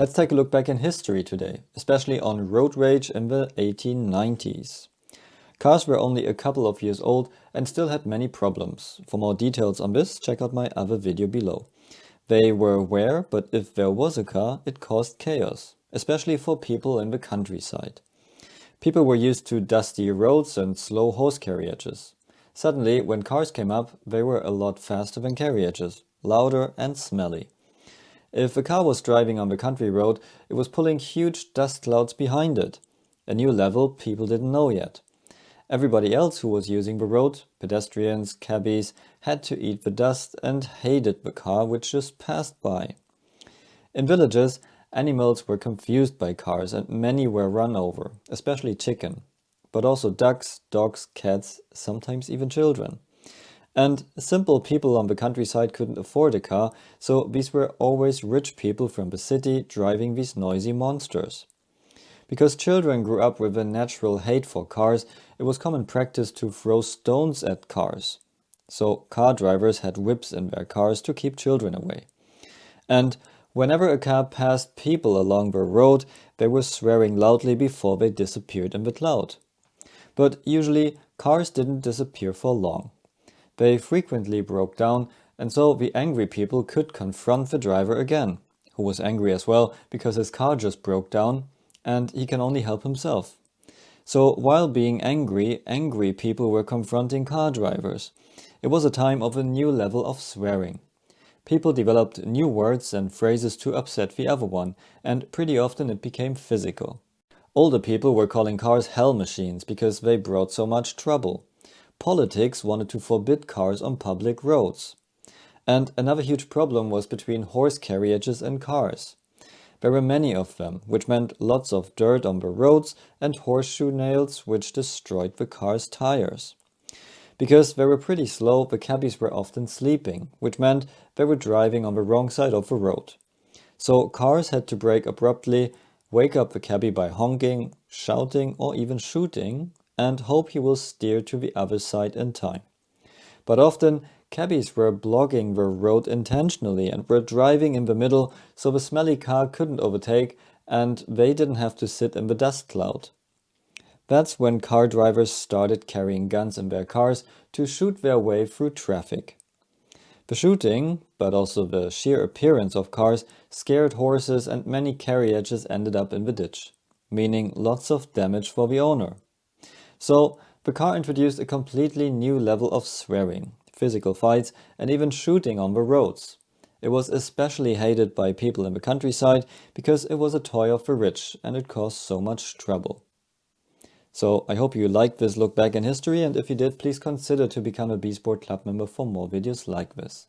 Let's take a look back in history today, especially on road rage in the 1890s. Cars were only a couple of years old and still had many problems. For more details on this, check out my other video below. They were rare, but if there was a car, it caused chaos, especially for people in the countryside. People were used to dusty roads and slow horse carriages. Suddenly, when cars came up, they were a lot faster than carriages, louder and smelly. If a car was driving on the country road, it was pulling huge dust clouds behind it. A new level people didn't know yet. Everybody else who was using the road, pedestrians, cabbies, had to eat the dust and hated the car which just passed by. In villages, animals were confused by cars and many were run over, especially chicken, but also ducks, dogs, cats, sometimes even children. And simple people on the countryside couldn't afford a car, so these were always rich people from the city driving these noisy monsters. Because children grew up with a natural hate for cars, it was common practice to throw stones at cars. So car drivers had whips in their cars to keep children away. And whenever a car passed people along the road, they were swearing loudly before they disappeared in the cloud. But usually, cars didn't disappear for long. They frequently broke down, and so the angry people could confront the driver again, who was angry as well because his car just broke down, and he can only help himself. So while being angry, angry people were confronting car drivers. It was a time of a new level of swearing. People developed new words and phrases to upset the other one, and pretty often it became physical. Older people were calling cars hell machines because they brought so much trouble. Politics wanted to forbid cars on public roads. And another huge problem was between horse carriages and cars. There were many of them, which meant lots of dirt on the roads and horseshoe nails which destroyed the car's tires. Because they were pretty slow, the cabbies were often sleeping, which meant they were driving on the wrong side of the road. So cars had to brake abruptly, wake up the cabbie by honking, shouting or even shooting, and hope he will steer to the other side in time. But often, cabbies were blocking the road intentionally and were driving in the middle so the smelly car couldn't overtake and they didn't have to sit in the dust cloud. That's when car drivers started carrying guns in their cars to shoot their way through traffic. The shooting, but also the sheer appearance of cars, scared horses and many carriages ended up in the ditch, meaning lots of damage for the owner. So, the car introduced a completely new level of swearing, physical fights, and even shooting on the roads. It was especially hated by people in the countryside because it was a toy of the rich and it caused so much trouble. So, I hope you liked this look back in history, and if you did, please consider to become a B-Sport Club member for more videos like this.